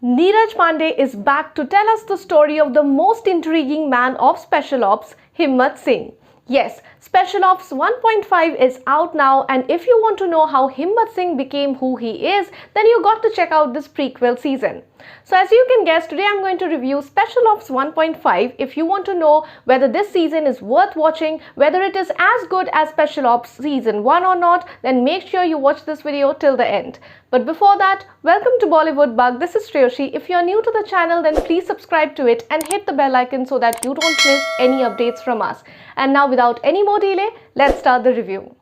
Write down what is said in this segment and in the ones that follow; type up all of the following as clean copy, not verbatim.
Neeraj Pandey is back to tell us the story of the most intriguing man of Special Ops, Himmat Singh. Yes, Special Ops 1.5 is out now, and if you want to know how Himmat Singh became who he is, then you got to check out this prequel season. So as you can guess, today I'm going to review Special Ops 1.5. If you want to know whether this season is worth watching, whether it is as good as Special Ops season 1 or not, then make sure you watch this video till the end. But before that, welcome to Bollywood Bug. This is Shreyashi. If you're new to the channel, then please subscribe to it and hit the bell icon so that you don't miss any updates from us. And now without any more delay, let's start the review.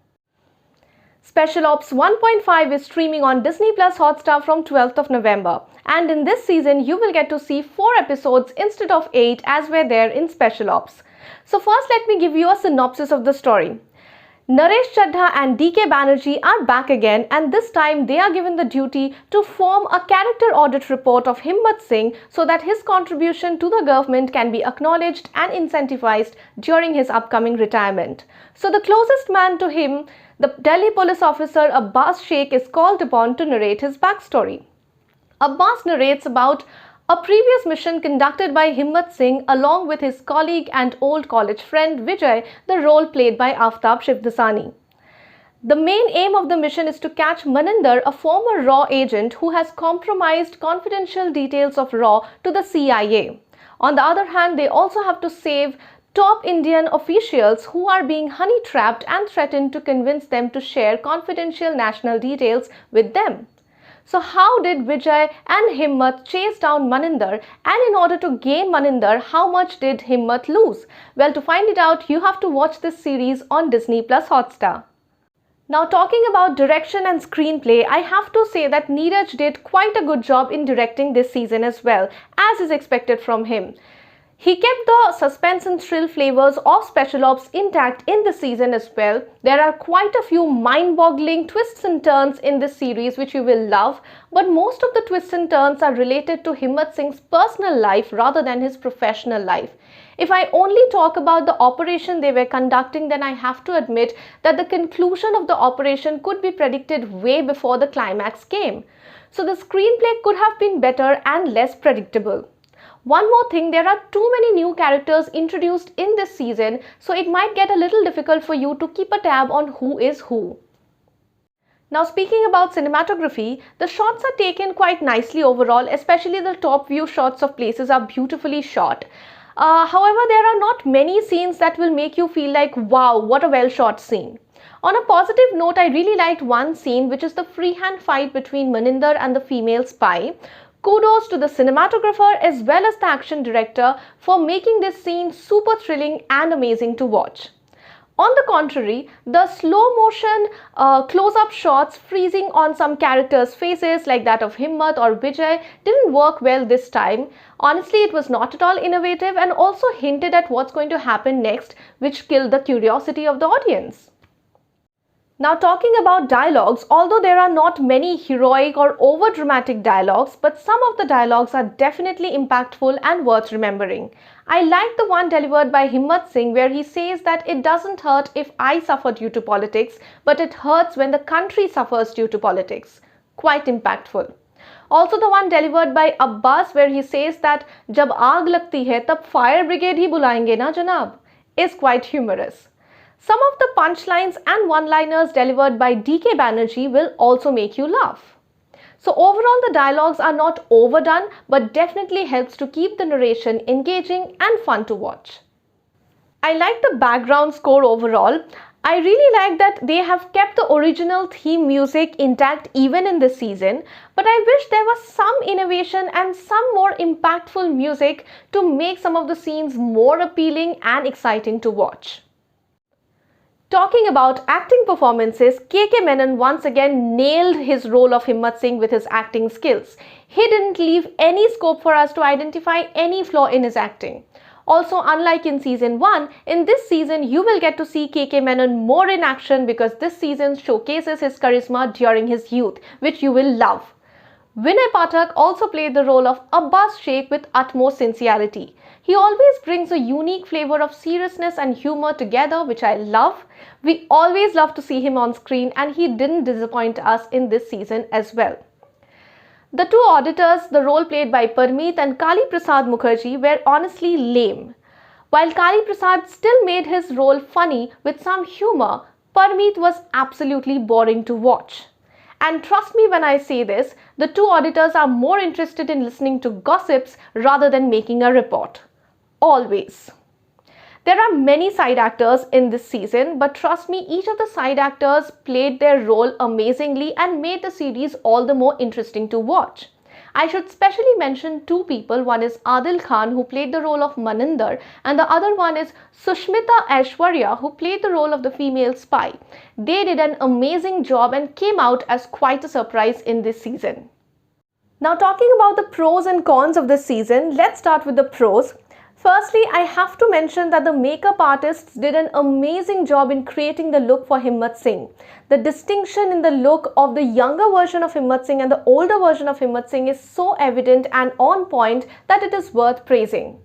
Special Ops 1.5 is streaming on Disney Plus Hotstar from 12th of November. And in this season, you will get to see 4 episodes instead of 8 as were there in Special Ops. So first, let me give you a synopsis of the story. Naresh Chadha and DK Banerjee are back again, and this time they are given the duty to form a character audit report of Himmat Singh so that his contribution to the government can be acknowledged and incentivized during his upcoming retirement. So the closest man to him, the Delhi police officer Abbas Sheikh, is called upon to narrate his backstory. Abbas narrates about a previous mission conducted by Himmat Singh along with his colleague and old college friend Vijay, the role played by Aftab Shivdasani. The main aim of the mission is to catch Maninder, a former RAW agent who has compromised confidential details of RAW to the CIA. On the other hand, they also have to save top Indian officials who are being honey-trapped and threatened to convince them to share confidential national details with them. So how did Vijay and Himmat chase down Maninder, and in order to gain Maninder, how much did Himmat lose? Well, to find it out, you have to watch this series on Disney Plus Hotstar. Now, talking about direction and screenplay, I have to say that Neeraj did quite a good job in directing this season as well, as is expected from him. He kept the suspense and thrill flavors of Special Ops intact in this season as well. There are quite a few mind-boggling twists and turns in this series which you will love, but most of the twists and turns are related to Himmat Singh's personal life rather than his professional life. If I only talk about the operation they were conducting, then I have to admit that the conclusion of the operation could be predicted way before the climax came. So the screenplay could have been better and less predictable. One more thing, there are too many new characters introduced in this season, so it might get a little difficult for you to keep a tab on who is who. Now, speaking about cinematography, the shots are taken quite nicely overall, especially the top view shots of places are beautifully shot. However, there are not many scenes that will make you feel like, wow, what a well shot scene. On a positive note, I really liked one scene, which is the freehand fight between Maninder and the female spy. Kudos to the cinematographer as well as the action director for making this scene super thrilling and amazing to watch. On the contrary, the slow motion close-up shots freezing on some characters' faces like that of Himmat or Vijay didn't work well this time. Honestly, it was not at all innovative and also hinted at what's going to happen next, which killed the curiosity of the audience. Now, talking about dialogues, although there are not many heroic or over-dramatic dialogues, but some of the dialogues are definitely impactful and worth remembering. I like the one delivered by Himmat Singh where he says that it doesn't hurt if I suffer due to politics, but it hurts when the country suffers due to politics. Quite impactful. Also the one delivered by Abbas where he says that "Jab aag lagti hai tab fire brigade hi bulayenge na janab" is quite humorous. Some of the punchlines and one-liners delivered by DK Banerjee will also make you laugh. So overall, the dialogues are not overdone, but definitely helps to keep the narration engaging and fun to watch. I like the background score overall. I really like that they have kept the original theme music intact even in this season, but I wish there was some innovation and some more impactful music to make some of the scenes more appealing and exciting to watch. Talking about acting performances, Kay Kay Menon once again nailed his role of Himmat Singh with his acting skills. He didn't leave any scope for us to identify any flaw in his acting. Also, unlike in season 1, in this season you will get to see Kay Kay Menon more in action because this season showcases his charisma during his youth, which you will love. Vinay Pathak also played the role of Abbas Sheikh with utmost sincerity. He always brings a unique flavor of seriousness and humor together, which I love. We always love to see him on screen and he didn't disappoint us in this season as well. The two auditors, the role played by Parmeet and Kali Prasad Mukherjee, were honestly lame. While Kali Prasad still made his role funny with some humor, Parmeet was absolutely boring to watch. And trust me when I say this, the two auditors are more interested in listening to gossips rather than making a report. Always. There are many side actors in this season, but trust me, each of the side actors played their role amazingly and made the series all the more interesting to watch. I should specially mention two people. One is Adil Khan, who played the role of Maninder, and the other one is Sushmita Aishwarya, who played the role of the female spy. They did an amazing job and came out as quite a surprise in this season. Now, talking about the pros and cons of this season, let's start with the pros. Firstly, I have to mention that the makeup artists did an amazing job in creating the look for Himmat Singh. The distinction in the look of the younger version of Himmat Singh and the older version of Himmat Singh is so evident and on point that it is worth praising.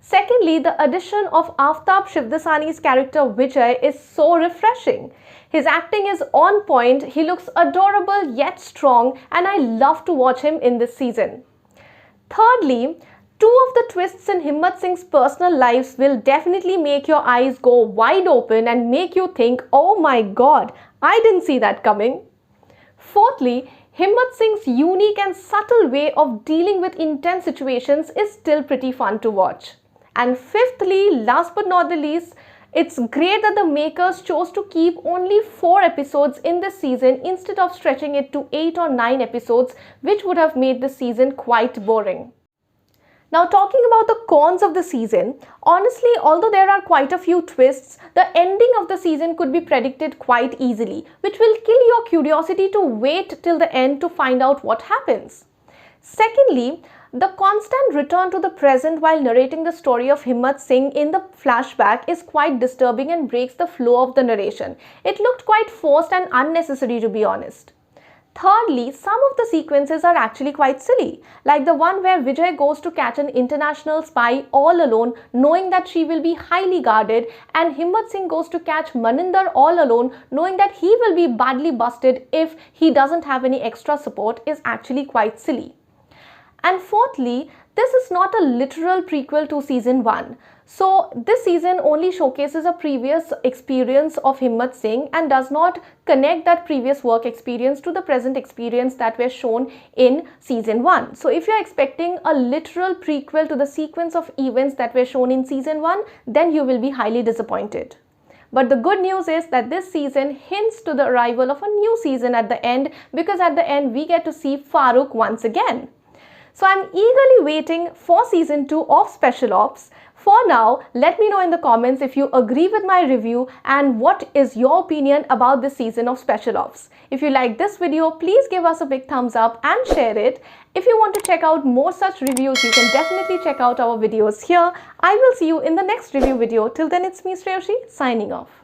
Secondly, the addition of Aftab Shivdasani's character Vijay is so refreshing. His acting is on point, he looks adorable yet strong, and I love to watch him in this season. Thirdly, two of the twists in Himmat Singh's personal lives will definitely make your eyes go wide open and make you think, oh my god, I didn't see that coming. Fourthly, Himmat Singh's unique and subtle way of dealing with intense situations is still pretty fun to watch. And fifthly, last but not the least, it's great that the makers chose to keep only 4 episodes in this season instead of stretching it to 8 or 9 episodes, which would have made the season quite boring. Now, talking about the cons of the season, honestly, although there are quite a few twists, the ending of the season could be predicted quite easily, which will kill your curiosity to wait till the end to find out what happens. Secondly, the constant return to the present while narrating the story of Himmat Singh in the flashback is quite disturbing and breaks the flow of the narration. It looked quite forced and unnecessary, to be honest. Thirdly, some of the sequences are actually quite silly, like the one where Vijay goes to catch an international spy all alone, knowing that she will be highly guarded, and Himmat Singh goes to catch Maninder all alone, knowing that he will be badly busted if he doesn't have any extra support, is actually quite silly. And fourthly, this is not a literal prequel to season 1. So this season only showcases a previous experience of Himmat Singh and does not connect that previous work experience to the present experience that were shown in season 1. So if you're expecting a literal prequel to the sequence of events that were shown in season 1, then you will be highly disappointed. But the good news is that this season hints to the arrival of a new season at the end, because at the end we get to see Farooq once again. So I'm eagerly waiting for season 2 of Special Ops. For now, let me know in the comments if you agree with my review and what is your opinion about this season of Special Ops. If you like this video, please give us a big thumbs up and share it. If you want to check out more such reviews, you can definitely check out our videos here. I will see you in the next review video. Till then, it's me, Shreyashi, signing off.